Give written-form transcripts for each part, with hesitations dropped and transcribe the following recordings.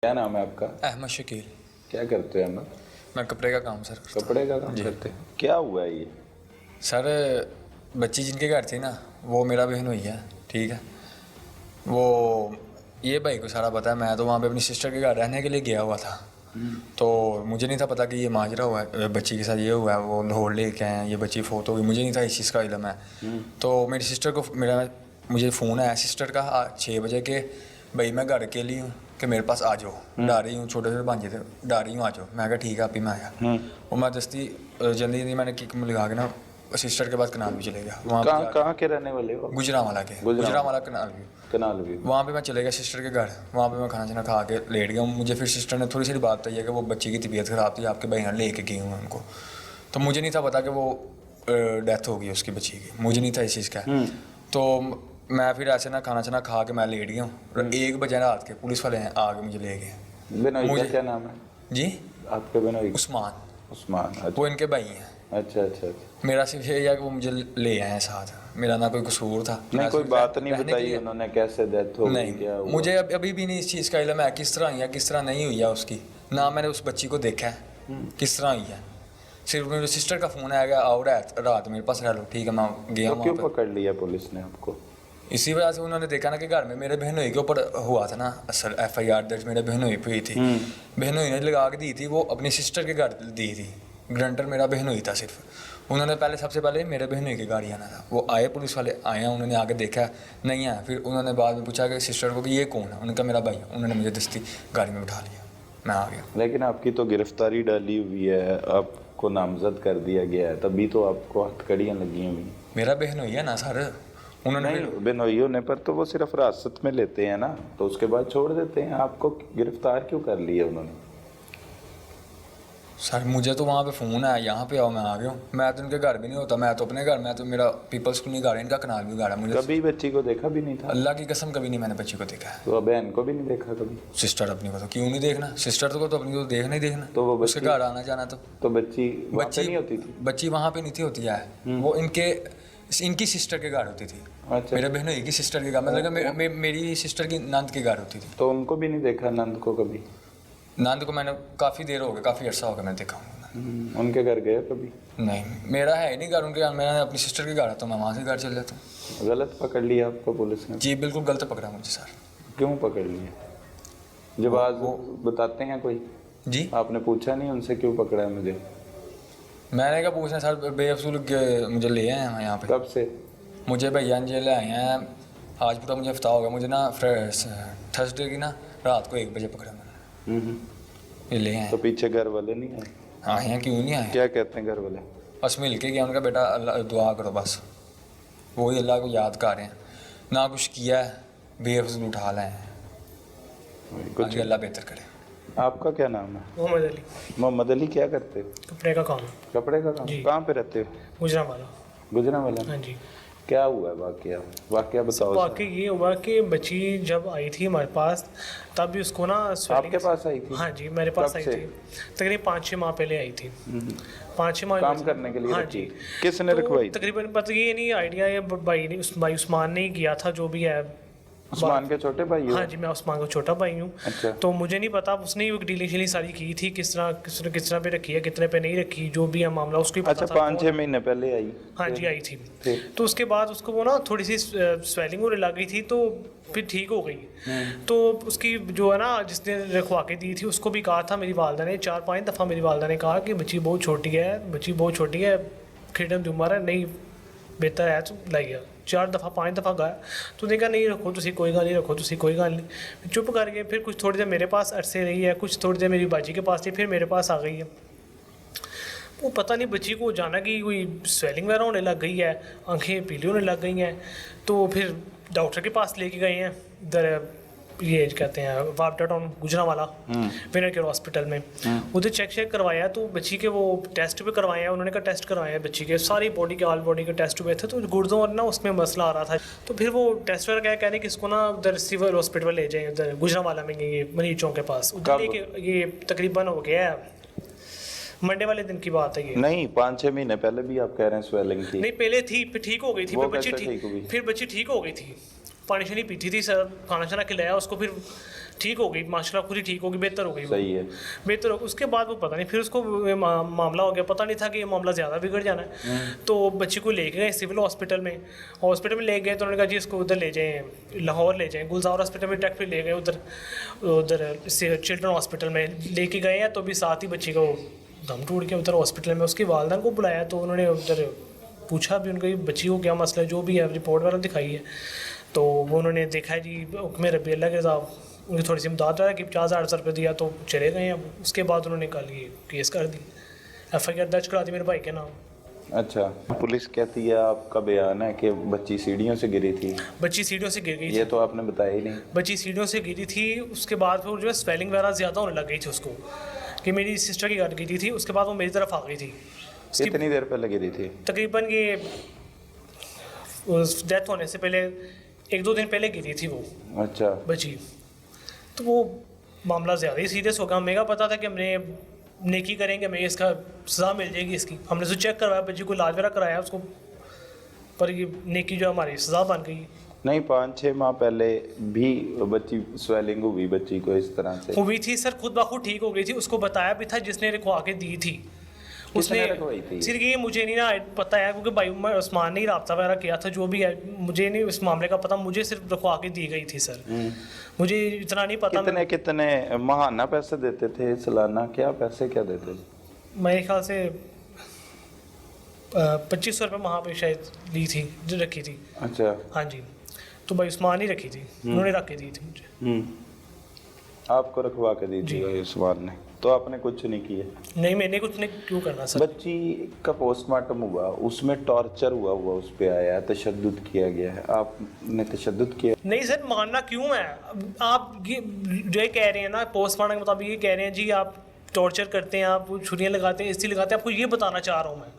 क्या नाम है आपका? अहमद शकील। क्या करते हो अहमद? मैं कपड़े का काम सर करता हूँ। कपड़े का काम करते हैं। क्या हुआ है ये? सर बच्ची जिनके घर थी ना वो मेरा बहन हुई है, ठीक है। वो ये भाई को सारा पता है। मैं तो वहाँ पे अपनी सिस्टर के घर रहने के लिए गया हुआ था, तो मुझे नहीं था पता कि ये माजरा हुआ है, बच्ची के साथ ये हुआ है, वो लाहौर लेके आए हैं, ये बच्ची फोत हो गई। मुझे नहीं था इस चीज़ का इल्म है। तो मेरी सिस्टर को मुझे फ़ोन आया सिस्टर का 6 बजे के, भाई मैं घर अकेली हूँ कि मेरे पास आ जाओ, डा रही हूँ, छोटे छोटे भांजे थे, डा रही हूँ, आ जाओ। मैं कहा ठीक है, आप ही मैं आया। और मैं दस्ती जल्दी जल्दी मैंने किक लगा के ना सिस्टर के बाद कनाल भी चले गया। वहाँ कहाँ के रहने वाले हो? गुजरांवाला के, गुजरांवाला कनाल भी। कनाल भी। वहाँ पे मैं चले गया सिस्टर के घर। वहाँ पे मैं खाना छाना खा के लेट गया। मुझे फिर सिस्टर ने थोड़ी सी बात बताई है कि वो बच्ची की तबीयत ख़राब थी, आपके भाई लेके गए हुए उनको। तो मुझे नहीं था पता कि वो डेथ हो गई उसकी बच्ची की, मुझे नहीं था इस चीज़ का। तो मैं फिर ऐसे ना खाना छाना खा के मैं लेट गया हूँ। 1 बजे रात के पुलिस वाले आगे मुझे ले गए। बिनोई का क्या नाम है जी? आपके बिनोई? उस्मान। उस्मान। वो इनके भाई हैं। अच्छा अच्छा अच्छा। मेरा सिर्फ यही है कि वो मुझे ले आए हैं साथ, मेरा ना कोई कसूर था। नहीं, कोई बात नहीं बताई उन्होंने कैसे डेथ हो गई? नहीं, क्या हुआ? मुझे अभी भी नहीं इस चीज़ का इल्म है किस तरह हुई है किस तरह नहीं हुई है उसकी। ना मैंने उस बच्ची को देखा है किस तरह हुई है। सिर्फ मेरे सिस्टर का फ़ोन आया गया, आओ रात मेरे पास रह लो, ठीक है। मैं गया तो क्यों पकड़ लिया पुलिस ने आपको? इसी वजह से उन्होंने देखा ना कि घर में मेरे बहनोई के ऊपर हुआ था ना असल FIR दर्ज मेरे बहनोई पे हुई थी। बहनोई ने लगा के दी थी, वो अपनी सिस्टर के घर दी थी। ग्रंटर मेरा बहनोई था सिर्फ। उन्होंने सबसे पहले मेरे बहनोई की गाड़ी आना था। वो आए, पुलिस वाले आए हैं, उन्होंने आके देखा नहीं आया। फिर उन्होंने बाद में पूछा कि सिस्टर को कि ये कौन है। उन्होंने कहा मेरा भाई है। उन्होंने मुझे दस्ती गाड़ी में बिठा लिया, मैं आ गया। लेकिन आपकी तो गिरफ्तारी डाली हुई है, आपको नामजद कर दिया गया है, तभी तो आपको हथकड़ियाँ लगी हुई। मेरा बहनोई है ना सर। उन्होंने नहीं, बिनोई होने पर तो वो सिर्फ हिरासत में लेते हैं ना, तो उसके बाद छोड़ देते हैं। आपको गिरफ्तार क्यों कर लिया उन्होंने? सर मुझे तो वहाँ पे फ़ोन आया, यहाँ पे आओ, मैं आ गया हूँ। मैं तो उनके घर भी नहीं होता, मैं तो अपने घर, मैं तो मेरा पीपल्स स्कूल नहीं घर है, इनका कनाल भी घर है। मुझे कभी बच्ची को देखा भी नहीं था? अल्लाह की कसम कभी नहीं मैंने बच्ची को देखा है। तो बहन को भी नहीं देखा कभी? सिस्टर अपनी को तो क्यों नहीं देखना, सिस्टर को तो अपनी को देखना ही देखना। तो वो उसके घर आना जाना तो बच्ची नहीं होती थी? बच्ची वहाँ पे नहीं थी होती है, वो इनकी सिस्टर के घर होती थी। अच्छा। मेरे बहनोई की सिस्टर के घर, मतलब मेरी सिस्टर की नंद के घर होती थी। तो उनको भी नहीं देखा, नंद को कभी? नंद को मैंने काफ़ी देर हो गया, काफ़ी अर्सा हो गया मैंने देखा हूँ। उनके घर गए कभी? नहीं, मेरा है ही नहीं घर उनके घर, मेरा अपनी सिस्टर के घर है, तो मैं वहाँ से घर चल जाता हूँ। गलत पकड़ लिया आपको पुलिस ने? जी बिल्कुल गलत पकड़ा मुझे सर। क्यों पकड़ लिया? जब आज वो बताते हैं कोई? जी आपने पूछा नहीं उनसे क्यों पकड़ा है मुझे? मैंने क्या पूछना सर, बेअसूल मुझे ले आए हैं यहाँ पे। कब से? मुझे भैया जी ले आए हैं, आज पूरा मुझे हफ्ता हो गया। मुझे ना थर्सडे की ना रात को 1 बजे पकड़ा मैंने, ये ले आए। तो पीछे घर वाले नहीं आए? आए हैं, क्यों नहीं आए? क्या कहते हैं घर वाले? बस मिल के गया, उनका बेटा अल्लाह दुआ करो, बस वही अल्लाह को याद कर रहे हैं। ना कुछ किया है, बेफजूल उठा लाए हैं, कुछ अल्लाह बेहतर करे। आपका क्या नाम है? मोहम्मद अली। मोहम्मद अली, क्या करते हो? कपड़े का काम। कपड़े का काम? कहाँ पे रहते हो? गुजरांवाला। गुजरांवाला? हाँ जी। क्या हुआ वाकया बताओ। वाकई ये हुआ कि बच्ची जब आई थी हमारे पास, तब भी उसको ना आपके पास आई थी? हाँ जी, मेरे पास आई थी। तकरीबन 5-6 माह पहले आई थी। 5-6 माह काम करने के लिए? हाँ जी। किसने रखवाई? तकरीबन पता ये नहीं आइडिया, ये भाई उस्मान ने ही किया था, जो भी है। उस्मान के छोटे भाई हो? हाँ जी, मैं उस्मान का छोटा भाई हूँ। अच्छा। तो मुझे नहीं पता, उसने ही डीलिंग शीलिंग सारी की थी, किस तरह पे रखी है, कितने पे नहीं रखी, जो भी है मामला उसको ही पता अच्छा, था। 5-6 महीने पहले आई? हाँ जी, आई थी। तो उसके बाद उसको वो ना थोड़ी सी स्वेलिंग होने लग गई थी, तो फिर ठीक हो गई। तो उसकी जो है ना, जिसने रखवा के दी थी, उसको भी कहा था मेरी वालदा ने, 4-5 दफ़ा मेरी वालदा ने कहा कि बच्ची बहुत छोटी है, खेडन की उम्र है, नहीं बेहतर है तो लाइए। 4-5 दफ़ा गया, तो देखा नहीं रखो तुसी, कोई गल नहीं रखो तुसी, कोई गल नहीं। चुप कर गए। फिर कुछ थोड़ी देर मेरे पास अरसे रही है, कुछ थोड़ी देर मेरी बाजी के पास थी, फिर मेरे पास आ गई है। वो पता नहीं बच्ची को जाना कि कोई स्वेलिंग वगैरह होने लग गई है, आंखें पीली होने लग गई हैं। तो फिर डॉक्टर के पास लेके गए हैं, इधर ये कहते हैं वापडा Town Gujranwala Winner Care Hospital में। उधर चेक करवाया, तो बच्ची के वो टेस्ट भी करवाए हैं। उन्होंने कहा टेस्ट करवाए हैं बच्ची के, सारी बॉडी के, ऑल बॉडी के टेस्ट हुए थे। तो गुर्दों और ना उसमें मसला आ रहा था। तो फिर वो टेस्ट वगैरह कहने कि इसको ना उधर सिविल हॉस्पिटल ले जाएँ, उधर गुजरांवाला में, ये मनीर चौक के पास। उधर लेके ये तकरीबन हो गया है, मंडे वाले दिन की बात है ये। नहीं, 5-6 महीने पहले भी आप कह रहे हैं स्वेलिंग थी? नहीं, पहले थी, फिर ठीक हो गई थी, फिर बच्ची ठीक हो गई थी। पानी शानी पीती थी सर, खाना शाना खिलाया उसको, फिर ठीक हो गई माशाल्लाह, पूरी ठीक हो गई, बेहतर हो गई वो। सही है। बेहतर हो उसके बाद वो पता नहीं फिर उसको मामला हो गया, पता नहीं था कि ये मामला ज़्यादा बिगड़ जाना है। तो बच्ची को ले गए सिविल हॉस्पिटल में ले गए, तो उन्होंने कहा जी इसको उधर ले जाएँ, लाहौर ले जाएँ, गुलजार हॉस्पिटल में डायरेक्ट ले गए, उधर चिल्ड्रन हॉस्पिटल में लेके गए हैं। तो भी साथ ही बच्ची को दम टूट के उधर हॉस्पिटल में उसकी वालदैन को बुलाया, तो उन्होंने उधर पूछा भी उनकी बच्ची को क्या मसला है, जो भी है रिपोर्ट वगैरह दिखाई है। तो वो उन्होंने देखा है जी हुक्म रबी अल्लाह के साथ उनकी थोड़ी सी इमदाद रहा कि 50,000 रुपये दिया, तो चले गए। अब उसके बाद उन्होंने कल ये केस कर दी, FIR दर्ज करा दी मेरे भाई के नाम। अच्छा, पुलिस कहती है, आपका बयान है कि बच्ची सीढ़ियों से गिरी थी। बच्ची सीढ़ियों से गिर गई ये थी, तो आपने बताया ही नहीं। बच्ची सीढ़ियों से गिरी थी। उसके बाद फिर जो है स्वेलिंग वगैरह ज़्यादा होने लग गई थी उसको, कि मेरी सिस्टर की गाड़ी गिरी थी, उसके बाद वो मेरी तरफ आ गई थी। कितनी देर पहले गिरी थी? तकरीबन ये डेथ होने से पहले 1-2 दिन पहले गिरी थी वो अच्छा। बची। तो वो मामला ज़्यादा ही सीरियस होगा। हमें क्या पता था कि हमने नेकी करेंगे, हमें इसका सज़ा मिल जाएगी इसकी। हमने तो चेक करवाया, बच्ची को इलाज वगैरह कराया उसको, पर ये नेकी जो हमारी सज़ा बन गई। नहीं, 5-6 माह पहले भी बच्ची स्वेलिंग हुई बच्ची को इस तरह से हुई थी सर, खुद ब खुद ठीक हो गई थी। उसको बताया भी था जिसने रखवा के दी थी, उसने रखवाई थी? सिर्फ ये मुझे नहीं ना पता है, क्योंकि भाई उस्मान ने ही रब्ता वगैरह किया था, जो भी है मुझे नहीं इस मामले का पता, मुझे सिर्फ रखवा के दी गई थी सर। मुझे इतना नहीं पता। कितने माहाना पैसे देते थे, सालाना क्या पैसे क्या देते थे? मेरे ख्याल से 2500 रुपये माह पे शायद ली थी, जो रखी थी। अच्छा। हाँ जी, तो भाई उस्मान ही रखी थी, उन्होंने रख के दी थी मुझे। आपको रखवा के दी थी भाई उस्मान ने, तो आपने कुछ नहीं किया? नहीं, मैंने कुछ नहीं क्यों करना सर। बच्ची का पोस्टमार्टम हुआ, उसमें टॉर्चर हुआ उस पे आया है, तशद्दुद किया गया है, आपने तशद्दुद किया? नहीं सर, मानना क्यों है? आप ये जो कह रहे हैं ना, पोस्टमार्टम के मुताबिक ये कह रहे हैं जी आप टॉर्चर करते हैं, आप छुरियाँ लगाते हैं, इसलिए लगाते हैं, आपको ये बताना चाह रहा हूँ मैं।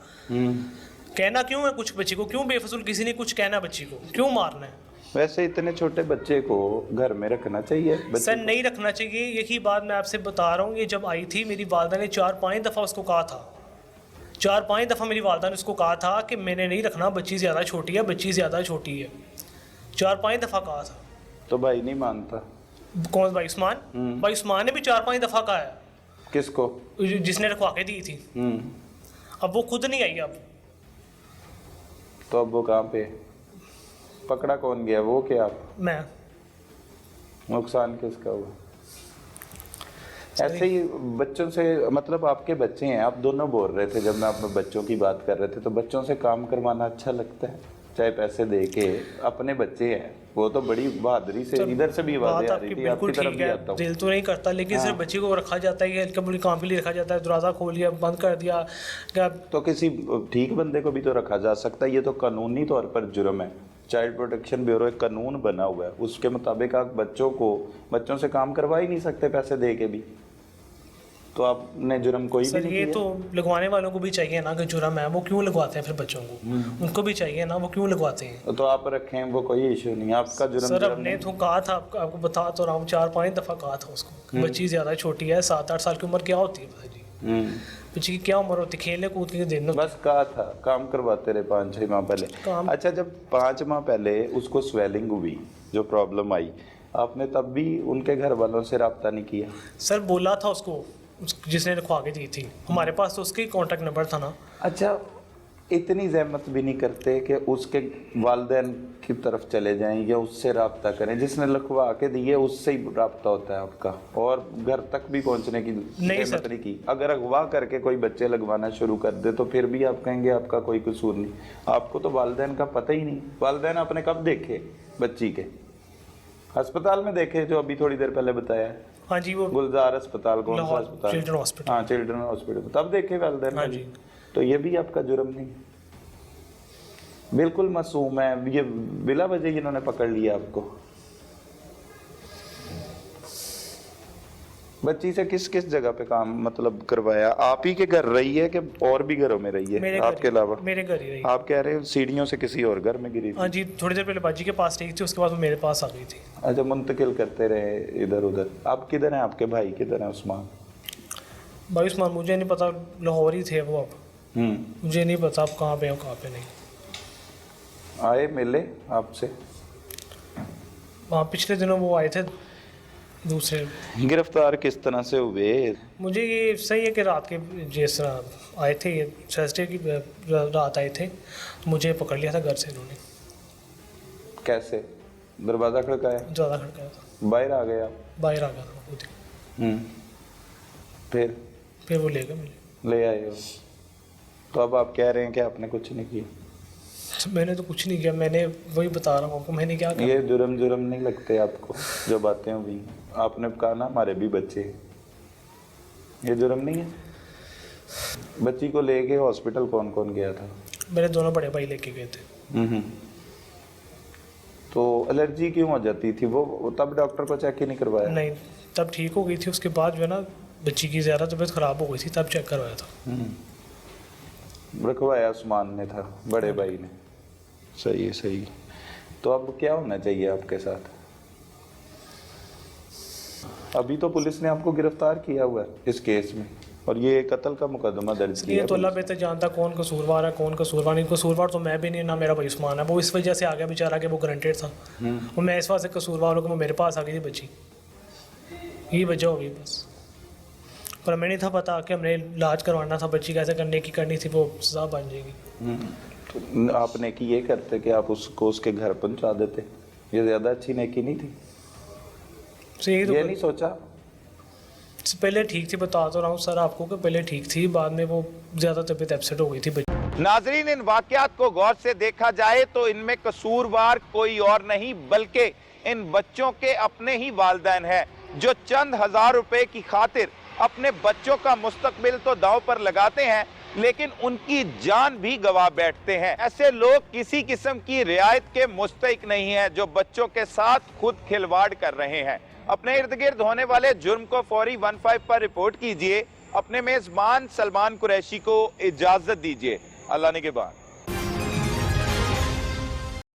कहना क्यों है कुछ बच्ची को, क्यों बेफजूल किसी ने कुछ कहना बच्ची को, क्यों मारना है? वैसे इतने छोटे बच्चे को घर में रखना चाहिए सर? नहीं रखना चाहिए, यही बात मैं आपसे बता रहा हूँ। ये जब आई थी मेरी वालदा ने 4-5 दफ़ा उसको कहा था, 4-5 दफ़ा मेरी वालदा ने उसको कहा था कि मैंने नहीं रखना, बच्ची ज़्यादा छोटी है, बच्ची ज़्यादा छोटी है, 4-5 दफ़ा कहा था। तो भाई नहीं मानता? कौन भाई उस्मान? भाई उस्मान ने भी 4-5 दफ़ा कहा है। किसको? जिसने रखवा के दी थी। अब वो खुद नहीं आई। अब तो अब वो कहाँ पे? पकड़ा कौन गया, वो क्या आप? मैं। नुकसान किसका हुआ? ऐसे ही बच्चों से, मतलब आपके बच्चे हैं, आप दोनों बोल रहे थे जब मैं अपने बच्चों की बात कर रहे थे, तो बच्चों से काम करवाना अच्छा लगता है, चाहे पैसे दे के। अपने बच्चे हैं, वो तो बड़ी बहादुरी से, इधर से भी आवाजें आ रही थी, आपकी तरफ भी आता हूं। दिल तो नहीं करता, लेकिन सिर्फ बच्ची को रखा जाता है, हल्का बुरी काम के लिए रखा जाता है, दरवाज़ा खोल दिया, बंद कर दिया क्या? तो किसी ठीक बंदे को भी तो रखा जा सकता है। ये तो कानूनी तौर पर जुर्म है। चाइल्ड प्रोटेक्शन ब्यूरो एक कानून बना हुआ है, उसके मुताबिक आप बच्चों से काम करवा ही नहीं सकते पैसे दे के भी। तो आपने जुर्म कोई भी नहीं ये किया। तो लगवाने वालों को भी चाहिए ना कि जुर्म है, वो क्यों लगवाते हैं फिर बच्चों को? उनको भी चाहिए ना, वो क्यों लगवाते हैं? तो आप रखें, वो कोई इशू नहीं, आपका जुर्म। सर हमने तो कहा था, आपको बता तो रहा हूँ, 4-5 दफ़ा कहा था उसको, बच्ची ज़्यादा छोटी है, 7-8 साल की उम्र क्या होती है भाई? बच्ची की क्या उम्र होती है? खेलने कूद के दिन। बस कहा था काम करवाते रहे 5-6 माह पहले। अच्छा, जब 5 माह पहले उसको स्वेलिंग हुई, जो प्रॉब्लम आई, आपने तब भी उनके घर वालों से रब्ता नहीं किया? सर बोला था उसको, जिसने रखवा के दी थी, हमारे पास तो उसके कॉन्टैक्ट नंबर था ना। अच्छा, इतनी जहमत भी नहीं करते कि उसके वालिदैन की तरफ चले जाएं या उससे रब्ता करें? जिसने लिखवा के दिए उससे ही रब्ता होता है आपका, और घर तक भी पहुंचने की जहमत नहीं की। अगर अगवा करके कोई बच्चे लगवाना शुरू कर दे तो फिर भी आप कहेंगे आपका कोई कसूर नहीं। आपको तो वालिदैन का पता ही नहीं। वालिदैन आपने कब देखे बच्ची के? अस्पताल में देखे, जो अभी थोड़ी देर पहले बताया है। हाँ जी, वो गुलजार अस्पताल, कौन सा अस्पताल? Children hospital. हाँ, चिल्ड्रन हॉस्पिटल, तब देखे वालिदैन। हाँ जी। तो ये भी आपका जुर्म नहीं, बिल्कुल मासूम है। ये बिला वजह इन्होंने पकड़ लिया आपको। बच्ची से किस किस जगह पे काम मतलब करवाया? आप ही के घर रही है कि और भी घरों में रही है आपके अलावा? मेरे घर ही रही। आप कह रहे हो सीढ़ियों से किसी और घर में गिरी थी? हाँ जी, थोड़ी देर पहले बाजी के पास रही थी, उसके बाद वो मेरे पास आ गई थी। अच्छा, मुंतकिल करते रहे इधर उधर। आप किधर हैं? आपके भाई किधर हैं? उस्मान भाई उस्मान मुझे नहीं पता, लाहौर ही थे वो। अब मुझे नहीं पता आप कहाँ पे हो, कहाँ पे नहीं। आए मिले आपसे? वहाँ पिछले दिनों वो आए थे दूसरे। गिरफ्तार किस तरह से हुए? मुझे ये सही है कि रात के जिस तरह आए थे, ये थर्सडे की रात आए थे, मुझे पकड़ लिया था घर से इन्होंने। कैसे? दरवाजा खड़काया? ज़्यादा खड़काया था। बाहर आ गया? बाहर आ गया था खुद ही। फिर वो ले गए मुझे। ले आए हो? तो अब आप कह रहे हैं कि आपने कुछ नहीं किया? मैंने तो कुछ नहीं किया, मैंने वही बता रहा हूँ आपको, मैंने क्या किया। ये जुर्म नहीं लगते आपको जो बातें हुई? आपने कहा ना हमारे भी बच्चे, ये जुर्म नहीं है? बच्ची को लेके हॉस्पिटल कौन कौन गया था? मेरे दोनों बड़े भाई लेके गए थे। तो एलर्जी क्यों हो जाती थी? वो तब डॉक्टर को चेक ही नहीं करवाया? नहीं, तब ठीक हो गई थी। उसके बाद जो है ना बच्ची की ज़्यादा तबीयत ख़राब हो गई थी, तब चेक करवाया था। रखवाया उस्मान ने था, बड़े भाई ने। सही है, सही। तो अब क्या होना चाहिए आपके साथ? अभी तो पुलिस ने आपको गिरफ्तार किया हुआ है इस केस में, और ये कत्ल का मुकदमा दर्ज किया ये तो अल्लाह बेहतर जानता कौन कसूरवार है कौन कसूरवार नहीं। कसूरवार तो मैं भी नहीं, ना मेरा भाई उस्मान है। वो इस वजह से आ गया बेचारा कि वो ग्रंटेड था। और मैं इस वजह से कसूरवार हूँ कि वो मेरे पास आ गई थी बच्ची, यही वजह होगी बस। पर हमें नहीं था पता कि हमने इलाज करवाना था, बच्ची कैसे करनी थी, वो सजा बन जाएगी। तो आप नेकी ये करते कि आप उसको उसके घर पहुंचा देते, ये ज़्यादा अच्छी नेकी नहीं थी? तो यही तो ये नहीं सोचा? पहले ठीक थी, बता तो रहा हूँ सर आपको कि पहले ठीक थी, बाद में वो ज़्यादा तबीयत अपसेट हो गई थी। नाजरीन, इन वाकयात को गौर से देखा जाए तो इनमें कसूरवार कोई और नहीं बल्कि इन बच्चों के अपने ही वालिदैन हैं, जो चंद हजार रुपए की खातिर अपने बच्चों का मुस्तकबिल तो दांव पर लगाते हैं, लेकिन उनकी जान भी गवा बैठते हैं। ऐसे लोग किसी किस्म की रियायत के मुस्तहिक नहीं हैं, जो बच्चों के साथ खुद खिलवाड़ कर रहे हैं। अपने इर्द गिर्द होने वाले जुर्म को फौरी 15 पर रिपोर्ट कीजिए। अपने मेजबान सलमान कुरैशी को इजाजत दीजिए। अल्लाह निगहबान।